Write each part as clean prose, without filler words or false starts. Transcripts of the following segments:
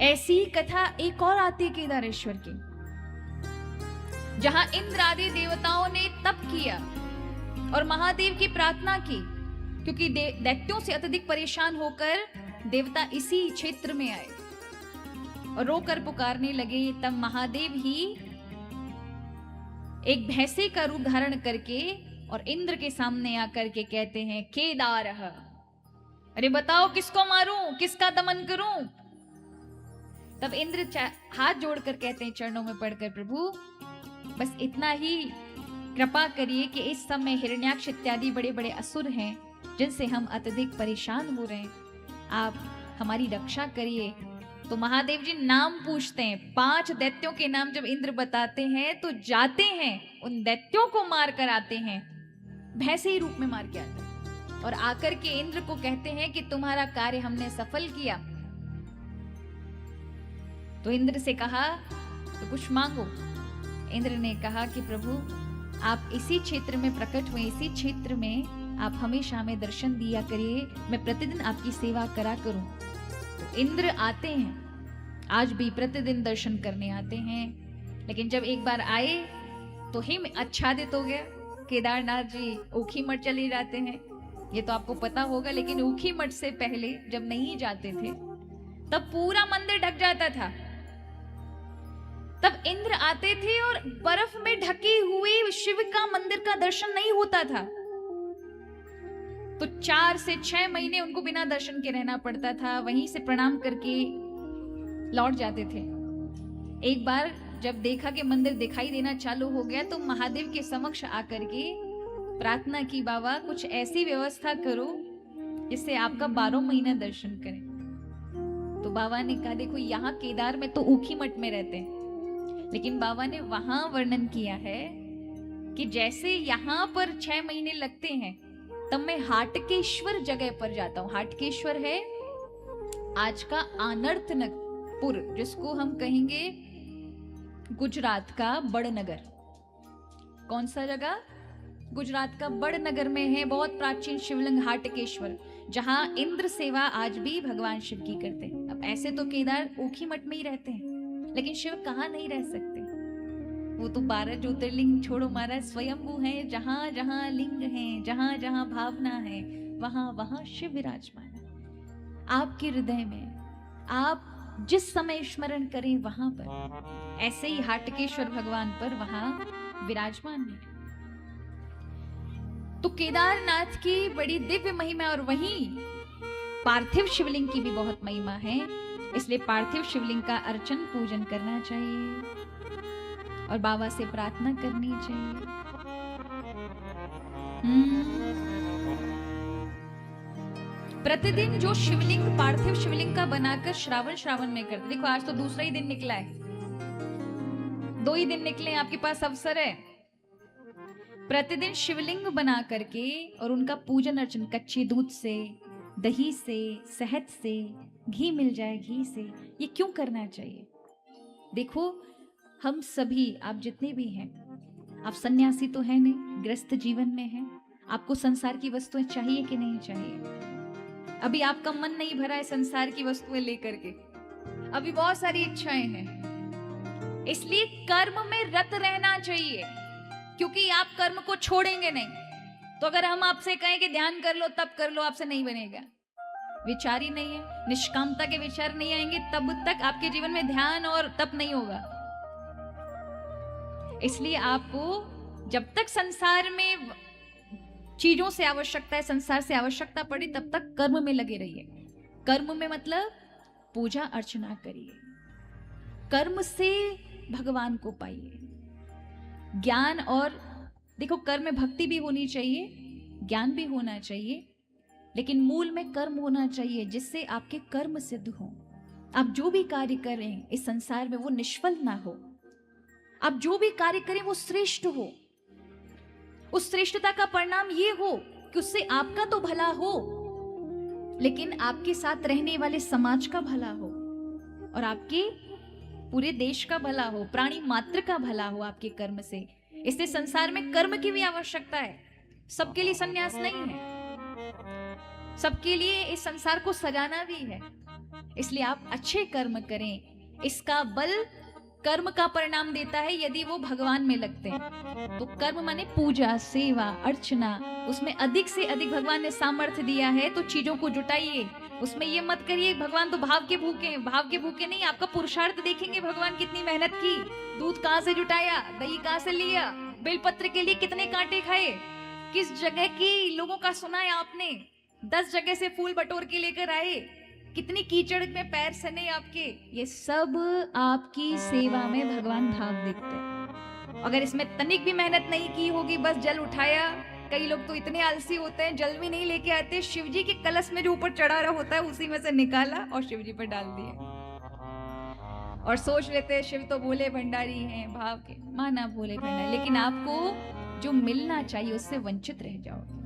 ऐसी कथा एक और आती है केदारेश्वर की, जहां इंद्र आदि देवताओं ने तप किया और महादेव की प्रार्थना की, क्योंकि दैत्यों से अत्यधिक परेशान होकर देवता इसी क्षेत्र में आए और रोकर पुकारने लगे। तब महादेव ही एक भैंसे का रूप धारण करके और इंद्र के सामने आकर के कहते हैं, केदारः, अरे बताओ किसको मारूं, किसका दमन करूं। तब इंद्र हाथ जोड़कर कहते हैं, चरणों में पड़कर, प्रभु बस इतना ही कृपा करिए कि इस समय हिरण्याक्ष इत्यादि बड़े बड़े असुर हैं जिनसे हम अत्यधिक परेशान हो रहे हैं, आप हमारी रक्षा करिए। तो महादेव जी नाम पूछते हैं, 5 दैत्यों के नाम जब इंद्र बताते हैं तो जाते हैं, उन दैत्यों को मार कर आते हैं, भैंसे ही रूप में मार के आते हैं और आकर के इंद्र को कहते हैं कि तुम्हारा कार्य हमने सफल किया। तो इंद्र से कहा तो कुछ मांगो। इंद्र ने कहा कि प्रभु आप इसी क्षेत्र में प्रकट हुए, इसी क्षेत्र में आप हमेशा हमें दर्शन दिया करिए, मैं प्रतिदिन आपकी सेवा करा करूं। तो इंद्र आते हैं, आज भी प्रतिदिन दर्शन करने आते हैं, लेकिन जब एक बार आए तो हिम आच्छादित हो गया। केदारनाथ जी ऊखी मठ चले जाते हैं, ये तो आपको पता होगा, लेकिन ऊखी मठ से पहले जब नहीं जाते थे तब पूरा मंदिर ढक जाता था। तब इंद्र आते थे और बर्फ में ढके हुए शिव का मंदिर का दर्शन नहीं होता था, तो 4 से 6 महीने उनको बिना दर्शन के रहना पड़ता था, वहीं से प्रणाम करके लौट जाते थे। एक बार जब देखा कि मंदिर दिखाई देना चालू हो गया तो महादेव के समक्ष आकर के प्रार्थना की, बाबा कुछ ऐसी व्यवस्था करो जिससे आपका 12 महीना दर्शन करें। तो बाबा ने कहा, देखो यहाँ केदार में तो ऊखी मठ में रहते हैं, लेकिन बाबा ने वहां वर्णन किया है कि जैसे यहाँ पर 6 महीने लगते हैं, तब मैं हाटकेश्वर जगह पर जाता हूँ। हाटकेश्वर है आज का आनर्तनपुर, जिसको हम कहेंगे गुजरात का बड़नगर। कौन सा जगह? गुजरात का बड़नगर में है बहुत प्राचीन शिवलिंग हाटकेश्वर, जहां इंद्र सेवा आज भी भगवान शिव की करते हैं। अब ऐसे तो केदार ऊखी मठ में ही रहते हैं, लेकिन शिव कहाँ नहीं रह सकते, वो तो 12 ज्योतिर्लिंग छोड़ो महाराज, स्वयंभू है, जहां जहां लिंग है, जहां जहां भावना है, वहां वहां शिव विराजमान है। आपके हृदय में आप जिस समय स्मरण करें वहां पर, ऐसे ही हाटकेश्वर भगवान पर वहां विराजमान है। तो केदारनाथ की बड़ी दिव्य महिमा, और वहीं पार्थिव शिवलिंग की भी बहुत महिमा है, इसलिए पार्थिव शिवलिंग का अर्चन पूजन करना चाहिए और बाबा से प्रार्थना करनी चाहिए। प्रतिदिन जो शिवलिंग पार्थिव शिवलिंग का बनाकर श्रावण में करते, देखो आज तो दूसरा ही दिन निकला है, 2 ही दिन निकले, आपके पास अवसर है। प्रतिदिन शिवलिंग बना करके और उनका पूजन अर्चन कच्चे दूध से, दही से, शहद से, घी मिल जाए घी से, ये क्यों करना चाहिए? देखो हम सभी, आप जितने भी हैं, आप सन्यासी तो है नहीं, गृहस्थ जीवन में हैं, आपको संसार की वस्तुएं चाहिए कि नहीं चाहिए? अभी आपका मन नहीं भरा है संसार की वस्तुएं लेकर के, अभी बहुत सारी इच्छाएं हैं, इसलिए कर्म में रत रहना चाहिए, क्योंकि आप कर्म को छोड़ेंगे नहीं। तो अगर हम आपसे कहें कि ध्यान कर लो, तब कर लो, आपसे नहीं बनेगा। विचार ही नहीं है, निष्कामता के विचार नहीं आएंगे, तब तक आपके जीवन में ध्यान और तप नहीं होगा। इसलिए आपको जब तक संसार में चीजों से आवश्यकता है, संसार से आवश्यकता पड़ी, तब तक कर्म में लगे रहिए। कर्म में मतलब पूजा अर्चना करिए, कर्म से भगवान को पाइए। ज्ञान, और देखो कर्म में भक्ति भी होनी चाहिए, ज्ञान भी होना चाहिए, लेकिन मूल में कर्म होना चाहिए, जिससे आपके कर्म सिद्ध हो। आप जो भी कार्य करें इस संसार में वो निष्फल ना हो, आप जो भी कार्य करें वो श्रेष्ठ हो। उस श्रेष्ठता का परिणाम ये हो कि उससे आपका तो भला हो, लेकिन आपके साथ रहने वाले समाज का भला हो और आपके पूरे देश का भला हो, प्राणी मात्र का भला हो आपके कर्म से। इसलिए संसार में कर्म की भी आवश्यकता है, सबके लिए संन्यास नहीं है, सबके लिए इस संसार को सजाना भी है। इसलिए आप अच्छे कर्म करें, इसका बल कर्म का परिणाम देता है यदि वो भगवान में लगते हैं। तो कर्म माने पूजा, सेवा, अर्चना, उसमें अधिक से अधिक भगवान ने सामर्थ्य दिया है तो चीजों को जुटाइए। उसमें ये मत करिए भगवान तो भाव के भूखे हैं। भाव के भूखे नहीं, आपका पुरुषार्थ देखेंगे भगवान कितनी मेहनत की। दूध कहाँ से जुटाया, दही कहाँ से लिया, बेलपत्र के लिए कितने कांटे खाए, किस जगह की लोगों का सुना है आपने, 10 जगह से फूल बटोर के लेकर आए, कितनी कीचड़ में पैर सने आपके। ये सब आपकी सेवा में भगवान भाव देखते हैं। अगर इसमें तनिक भी मेहनत नहीं की होगी, बस जल उठाया, कई लोग तो इतने आलसी होते हैं जल भी नहीं लेके आते, शिवजी के कलश में जो ऊपर चढ़ा रहा होता है उसी में से निकाला और शिवजी पर डाल दिए और सोच लेते हैं शिव तो भोले भंडारी हैं, भाव के माना भोले भंडारी, लेकिन आपको जो मिलना चाहिए उससे वंचित रह जाओगे।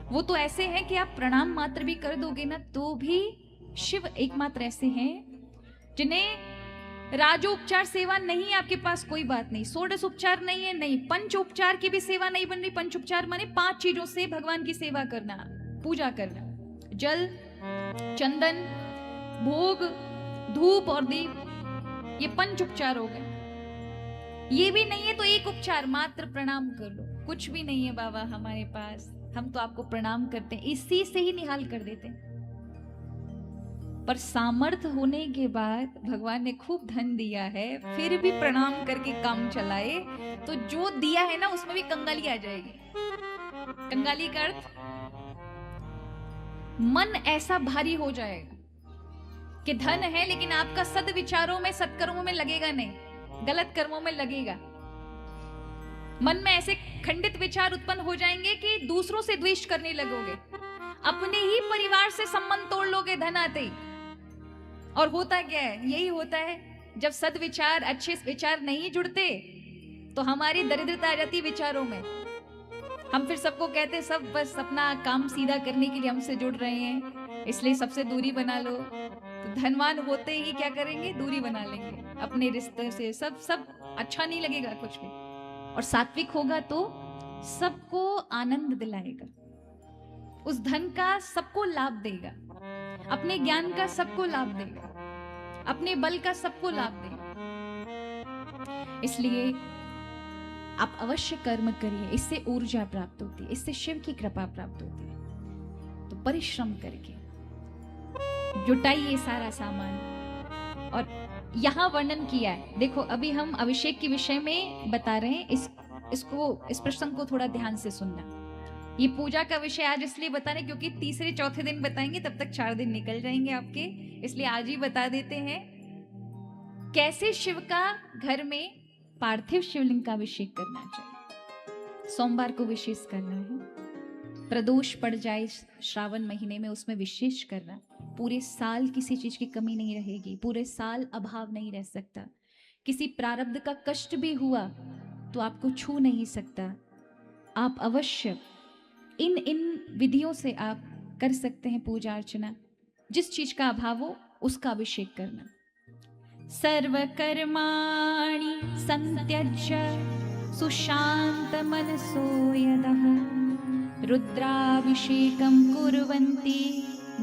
वो तो ऐसे हैं कि आप प्रणाम मात्र भी कर दोगे ना तो भी शिव एकमात्र ऐसे हैं जिन्हें राजोपचार सेवा नहीं, आपके पास कोई बात नहीं, षोडश उपचार नहीं है, नहीं पंच उपचार की भी सेवा नहीं बन रही। पंच उपचार माने 5 चीजों से भगवान की सेवा करना, पूजा करना, जल, चंदन, भोग, धूप और दीप, ये पंच उपचार हो गए। ये भी नहीं है तो एक उपचार मात्र प्रणाम कर लो। कुछ भी नहीं है बाबा हमारे पास, हम तो आपको प्रणाम करते हैं, इसी से ही निहाल कर देते हैं। पर सामर्थ्य होने के बाद भगवान ने खूब धन दिया है, फिर भी प्रणाम करके काम चलाए तो जो दिया है ना उसमें भी कंगाली आ जाएगी। कंगाली का अर्थ मन ऐसा भारी हो जाएगा कि धन है लेकिन आपका सद विचारों में, सत्कर्मों में लगेगा नहीं, गलत कर्मों में लगेगा। मन में ऐसे खंडित विचार उत्पन्न हो जाएंगे कि दूसरों से द्वेष करने लगोगे, अपने ही परिवार से संबंध तोड़ लोगे धन आते ही। और होता क्या है, यही होता है जब सद्विचार, अच्छे विचार नहीं जुड़ते तो हमारी दरिद्रता आ जाती विचारों में। हम फिर सबको कहते सब बस अपना काम सीधा करने के लिए हमसे जुड़ रहे हैं, इसलिए सबसे दूरी बना लो। तो धनवान होते ही क्या करेंगे, दूरी बना लेंगे अपने रिश्ते से, सब अच्छा नहीं लगेगा कुछ भी। और सात्विक होगा तो सबको आनंद दिलाएगा, उस धन का सबको लाभ देगा, अपने ज्ञान का सबको लाभ देगा, अपने बल का सबको लाभ देगा। इसलिए आप अवश्य कर्म करिए, इससे ऊर्जा प्राप्त होती है, इससे शिव की कृपा प्राप्त होती है। तो परिश्रम करके जुटाइए सारा सामान। और यहां वर्णन किया है, देखो अभी हम अभिषेक के विषय में बता रहे हैं, इस प्रसंग को थोड़ा ध्यान से सुनना। ये पूजा का विषय आज इसलिए बता रहे क्योंकि तीसरे चौथे दिन बताएंगे तब तक 4 दिन निकल जाएंगे आपके, इसलिए आज ही बता देते हैं कैसे शिव का घर में पार्थिव शिवलिंग का अभिषेक करना चाहिए। सोमवार को विशेष करना है, प्रदोष पड़ जाए श्रावण महीने में उसमें विशेष करना। पूरे साल किसी चीज की कमी नहीं रहेगी, पूरे साल अभाव नहीं रह सकता। किसी प्रारब्ध का कष्ट भी हुआ तो आपको छू नहीं सकता। आप अवश्य इन विधियों से आप कर सकते हैं पूजा अर्चना। जिस चीज का अभाव हो उसका अभिषेक करना। सर्व कर्माणि संत्यज्य सुशांत मनसो यदः रुद्राभिषेकं कुर्वन्ति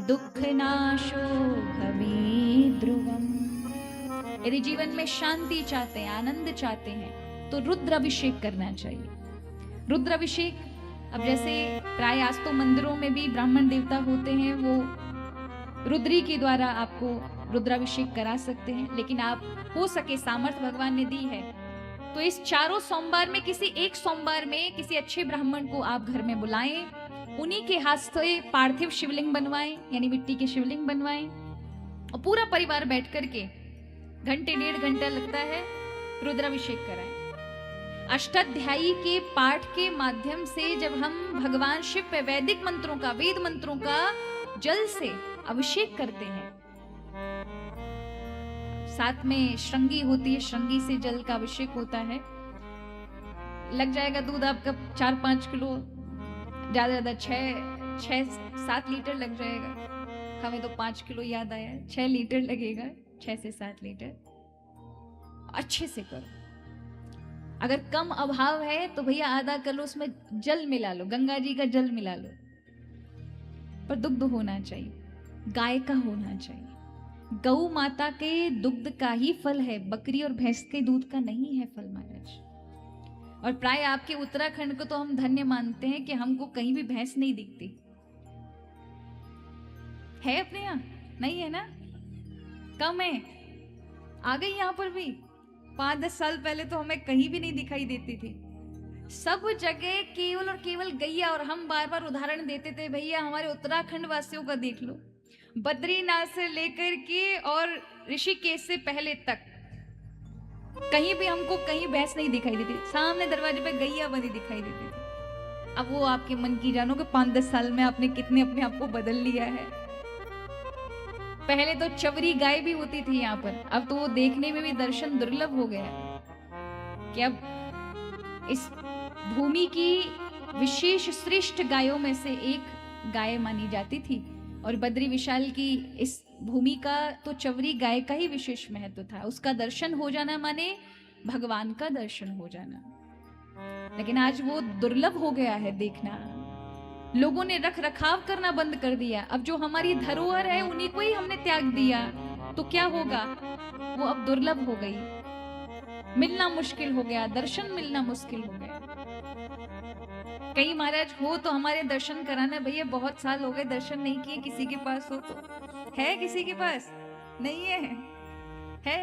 दुःखनाशो भवेत् ध्रुवम्। यदि जीवन में शांति चाहते हैं, आनंद चाहते हैं तो रुद्राभिषेक करना चाहिए। रुद्राभिषेक अब जैसे प्राय आज तो मंदिरों में भी ब्राह्मण देवता होते हैं, वो रुद्री के द्वारा आपको रुद्राभिषेक करा सकते हैं, लेकिन आप हो सके सामर्थ्य भगवान ने दी है तो इस 4 सोमवार में किसी एक सोमवार में किसी अच्छे ब्राह्मण को आप घर में बुलाएं, उन्हीं के हाथ से पार्थिव शिवलिंग बनवाएं, यानी मिट्टी के शिवलिंग बनवाएं और पूरा परिवार बैठ करके घंटे 1.5 घंटा लगता है रुद्राभिषेक कराएं। अष्टाध्यायी के पाठ के माध्यम से जब हम भगवान शिव पे वैदिक मंत्रों का, वेद मंत्रों का जल से अभिषेक करते हैं, साथ में श्रृंगी होती है, श्रृंगी से जल का अभिषेक होता है। लग जाएगा दूध आपका 4-5 किलो, ज्यादा 6-7 लीटर लग जाएगा। हमें तो 5 किलो याद आया, 6 लीटर लगेगा, 6 से 7 लीटर। अच्छे से करो। अगर कम अभाव है तो भैया आधा किलो उसमें जल मिला लो, गंगा जी का जल मिला लो, पर दुग्ध होना चाहिए। गाय का होना चाहिए। गौ माता के दुग्ध का ही फल है, बकरी और भैंस के दूध का नहीं है फल महाराज। और प्राय आपके उत्तराखंड को तो हम धन्य मानते हैं कि हमको कहीं भी भैंस नहीं दिखती है। अपने यहाँ नहीं है ना, कम है। आ गई यहाँ पर भी। 5-10 साल पहले तो हमें कहीं भी नहीं दिखाई देती थी, सब जगह केवल और केवल गैया। और हम बार बार उदाहरण देते थे, भैया हमारे उत्तराखंड वासियों का देख लो, बद्रीनाथ से लेकर के और ऋषिकेश से पहले तक कहीं भी हमको कहीं भैंस नहीं दिखाई देती, सामने दरवाजे पे गैया बनी दिखाई देती थी। अब वो आपके मन की जानो कि 5-10 साल में आपने कितने अपने आप को बदल लिया है। पहले तो चवरी गाय भी होती थी यहाँ पर, अब तो वो देखने में भी दर्शन दुर्लभ हो गया कि अब इस भूमि की विशेष श्रेष्ठ गायों में से एक गाय मानी जाती थी। और बद्री विशाल की इस भूमि का तो चवरी गाय का ही विशेष महत्व था। उसका दर्शन हो जाना माने भगवान का दर्शन हो जाना। लेकिन आज वो दुर्लभ हो गया है देखना। लोगों ने रख रखाव करना बंद कर दिया। अब जो हमारी धरोहर है उन्हीं को ही हमने त्याग दिया, तो क्या होगा, वो अब दुर्लभ हो गई, मिलना मुश्किल हो गया, दर्शन मिलना मुश्किल हो गया। कहीं महाराज हो तो हमारे दर्शन कराना। भैया बहुत साल हो गए दर्शन नहीं किए, किसी के पास हो तो है, किसी के पास नहीं है, है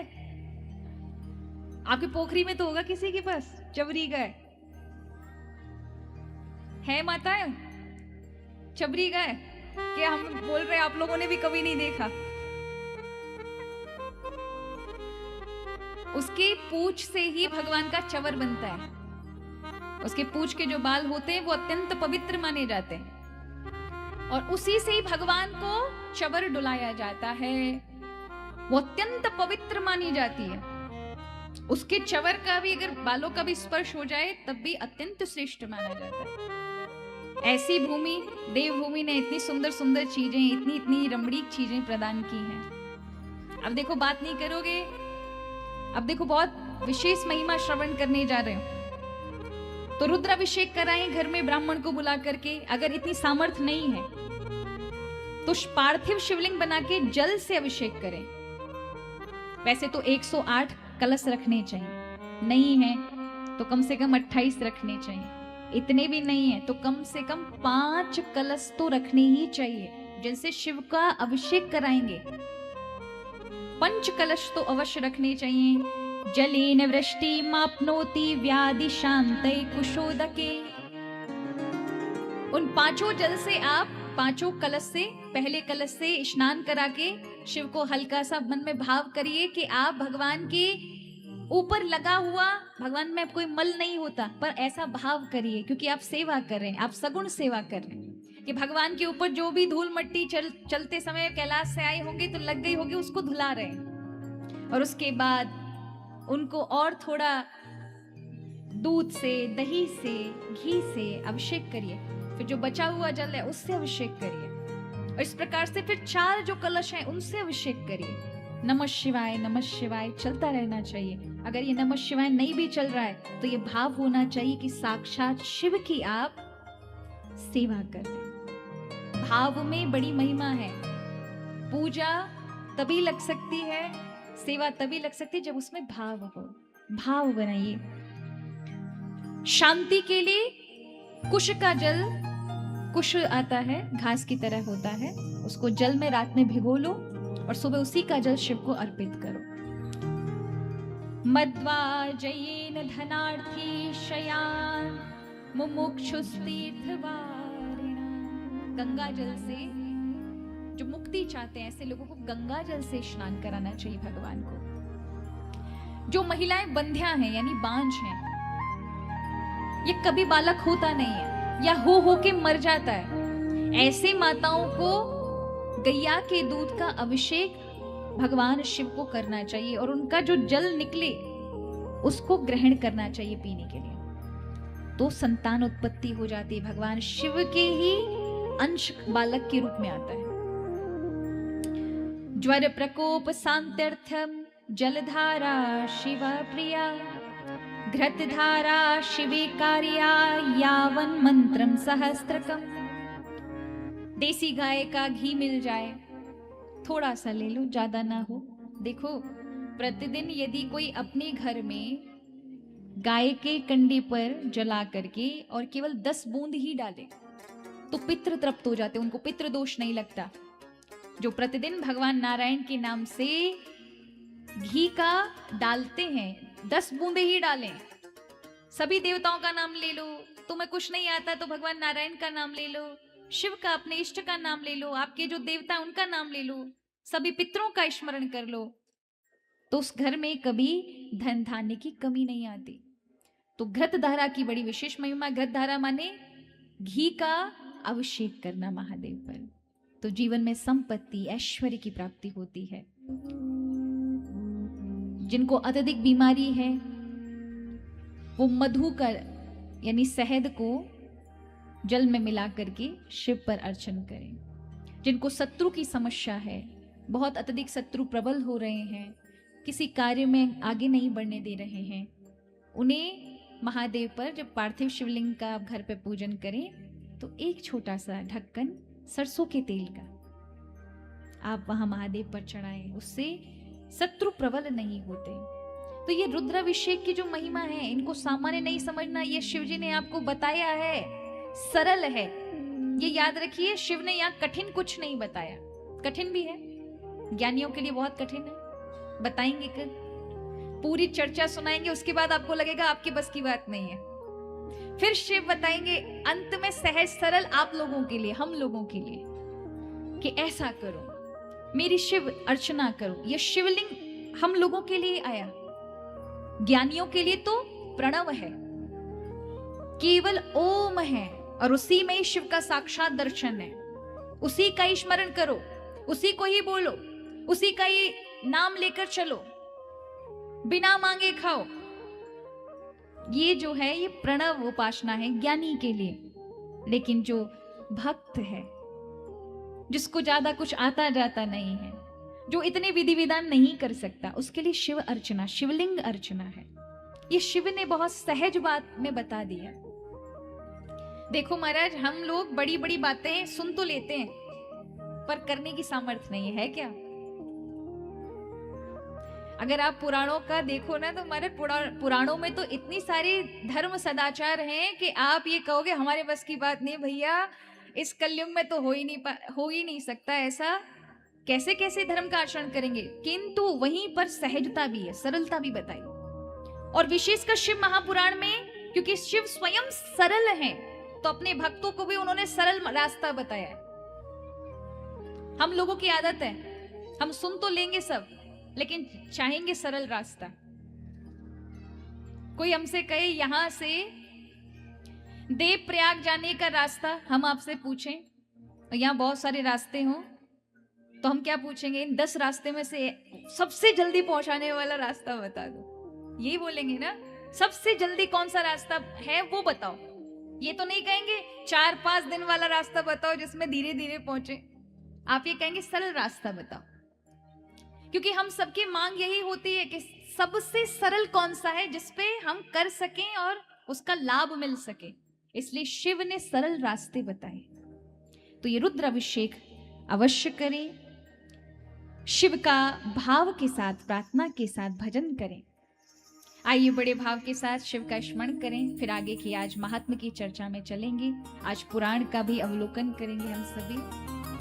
आपके पोखरी में तो होगा किसी के पास चबरी गाय है। माता है चबरी गाय, क्या हम बोल रहे आप लोगों ने भी कभी नहीं देखा? उसकी पूंछ से ही भगवान का चवर बनता है। उसके पूंछ के जो बाल होते हैं वो अत्यंत पवित्र माने जाते हैं और उसी से ही भगवान को चवर डुलाया जाता है। वो अत्यंत पवित्र मानी जाती है। उसके चवर का भी अगर बालों का भी स्पर्श हो जाए तब भी अत्यंत श्रेष्ठ माना जाता है। ऐसी भूमि देवभूमि ने इतनी सुंदर सुंदर चीजें, इतनी इतनी रमणीक चीजें प्रदान की हैं। अब देखो बात नहीं करोगे, अब देखो बहुत विशेष महिमा श्रवण करने जा रहे हो तो रुद्राभिषेक कराएं घर में ब्राह्मण को बुला करके। अगर इतनी सामर्थ्य नहीं है तो पार्थिव शिवलिंग बना के जल से अभिषेक करें। वैसे तो 108 कलश रखने चाहिए, नहीं है तो कम से कम 28 रखने चाहिए। इतने भी नहीं है तो कम से कम 5 कलश तो रखने ही चाहिए जिनसे शिव का अभिषेक कराएंगे। 5 कलश तो अवश्य रखने चाहिए। जलेन वृष्टि मापनोति व्याधि शांतै कुशोदके। उन 5 जल से आप 5 कलश से, पहले कलश से स्नान करा के शिव को हल्का सा मन में भाव करिए कि आप भगवान के ऊपर लगा हुआ, भगवान में कोई मल नहीं होता पर ऐसा भाव करिए क्योंकि आप सेवा कर रहे हैं, आप सगुण सेवा कर रहे हैं कि भगवान के ऊपर जो भी धूल मट्टी चलते समय कैलाश से आई होंगी तो लग गई होगी, उसको धुला रहे हैं। और उसके बाद उनको और थोड़ा दूध से, दही से, घी से अभिषेक करिए। फिर जो बचा हुआ जल है उससे अभिषेक करिए और इस प्रकार से फिर 4 जो कलश हैं उनसे अभिषेक करिए। नमः शिवाय चलता रहना चाहिए। अगर ये नमः शिवाय नहीं भी चल रहा है तो ये भाव होना चाहिए कि साक्षात शिव की आप सेवा कर रहे हैं। भाव में बड़ी महिमा है। पूजा तभी लग सकती है, सेवा तभी लग सकती है जब उसमें भाव हो। भाव बनाइए। शांति के लिए कुश का जल, कुश आता है घास की तरह होता है, उसको जल में रात में भिगो लो और सुबह उसी का जल शिव को अर्पित करो। मद्वाजयेन धनार्थी शयान मुमुक्षुस्तीर्थवारिणा। गंगा जल से जो मुक्ति चाहते हैं ऐसे लोगों को गंगा जल से स्नान कराना चाहिए भगवान को। जो महिलाएं बंध्या हैं यानी बांझ हैं, ये कभी बालक होता नहीं है या हो के मर जाता है, ऐसे माताओं को गैया के दूध का अभिषेक भगवान शिव को करना चाहिए और उनका जो जल निकले उसको ग्रहण करना चाहिए पीने के लिए। तो संतान उत्पत्ति हो जाती है। भगवान शिव के ही अंश बालक के रूप में आता है। ज्वर प्रकोप शांत्यर्थम जलधारा शिवा प्रिया, घृतधारा शिवे कार्या यावन मंत्रम सहस्त्रकम। देसी गाय का घी मिल जाए थोड़ा सा ले लो, ज्यादा ना हो। देखो, प्रतिदिन यदि कोई अपने घर में गाय के कंडे पर जला करके और केवल 10 बूंद ही डाले तो पितृ तृप्त हो जाते, उनको पितृ दोष नहीं लगता। जो प्रतिदिन भगवान नारायण के नाम से घी का डालते हैं, 10 बूंदे ही डालें। सभी देवताओं का नाम ले लो, तुम्हें कुछ नहीं आता तो भगवान नारायण का नाम ले लो, शिव का, अपने इष्ट का नाम ले लो, आपके जो देवता उनका नाम ले लो, सभी पितरों का स्मरण कर लो, तो उस घर में कभी धन धान्य की कमी नहीं आती। तो घृत धारा की बड़ी विशेष महिमा। घृत धारा माने घी का अभिषेक करना महादेव पर, तो जीवन में संपत्ति ऐश्वर्य की प्राप्ति होती है। जिनको अत्यधिक बीमारी है वो मधु का यानी शहद को जल में मिला करके शिव पर अर्चन करें। जिनको शत्रु की समस्या है, बहुत अत्यधिक शत्रु प्रबल हो रहे हैं, किसी कार्य में आगे नहीं बढ़ने दे रहे हैं, उन्हें महादेव पर जब पार्थिव शिवलिंग का आप घर पे पूजन करें तो एक छोटा सा ढक्कन सरसों के तेल का आप वहां महादेव पर चढ़ाएं, उससे शत्रु प्रबल नहीं होते। तो ये रुद्राभिषेक की जो महिमा है, इनको सामान्य नहीं समझना, ये शिव जी ने आपको बताया है, सरल है। ये याद रखिए, शिव ने यहाँ कठिन कुछ नहीं बताया। कठिन भी है, ज्ञानियों के लिए बहुत कठिन है, बताएंगे कल, पूरी चर्चा सुनाएंगे, उसके बाद आपको लगेगा आपकी बस की बात नहीं है। फिर शिव बताएंगे अंत में सहज सरल आप लोगों के लिए, हम लोगों के लिए, कि ऐसा करो, मेरी शिव अर्चना करो। यह शिवलिंग हम लोगों के लिए आया, ज्ञानियों के लिए तो प्रणव है, केवल ओम है, और उसी में ही शिव का साक्षात दर्शन है। उसी का ही स्मरण करो, उसी को ही बोलो, उसी का ही नाम लेकर चलो, बिना मांगे खाओ। ये जो है ये प्रणव उपासना है ज्ञानी के लिए। लेकिन जो भक्त है, जिसको ज्यादा कुछ आता जाता नहीं है, जो इतने विधि विधान नहीं कर सकता, उसके लिए शिव अर्चना, शिवलिंग अर्चना है। ये शिव ने बहुत सहज बात में बता दिया। देखो महाराज, हम लोग बड़ी बड़ी बातें सुन तो लेते हैं पर करने की सामर्थ्य नहीं है क्या? अगर आप पुराणों का देखो ना तो हमारे पुराणों में तो इतनी सारी धर्म सदाचार हैं कि आप ये कहोगे हमारे बस की बात नहीं भैया, इस कलयुग में तो हो ही नहीं सकता ऐसा, कैसे कैसे धर्म का आचरण करेंगे। किंतु वहीं पर सहजता भी है, सरलता भी बताई। और विशेषकर शिव महापुराण में, क्योंकि शिव स्वयं सरल हैं, तो अपने भक्तों को भी उन्होंने सरल रास्ता बताया है। हम लोगों की आदत है, हम सुन तो लेंगे सब, लेकिन चाहेंगे सरल रास्ता। कोई हमसे कहे यहां से देव प्रयाग जाने का रास्ता हम आपसे पूछें, और यहां बहुत सारे रास्ते हों, तो हम क्या पूछेंगे? इन 10 रास्ते में से सबसे जल्दी पहुंचाने वाला रास्ता बता दो, यही बोलेंगे ना। सबसे जल्दी कौन सा रास्ता है वो बताओ। ये तो नहीं कहेंगे 4-5 दिन वाला रास्ता बताओ जिसमें धीरे धीरे पहुंचे। आप ये कहेंगे सरल रास्ता बताओ, क्योंकि हम सबकी मांग यही होती है कि सबसे सरल कौन सा है जिसपे हम कर सकें और उसका लाभ मिल सके। इसलिए शिव ने सरल रास्ते बताए। तो ये रुद्राभिषेक अवश्य करें, शिव का भाव के साथ, प्रार्थना के साथ भजन करें। आइए बड़े भाव के साथ शिव का स्मरण करें, फिर आगे की आज महात्म की चर्चा में चलेंगे। आज पुराण का भी अवलोकन करेंगे हम सभी।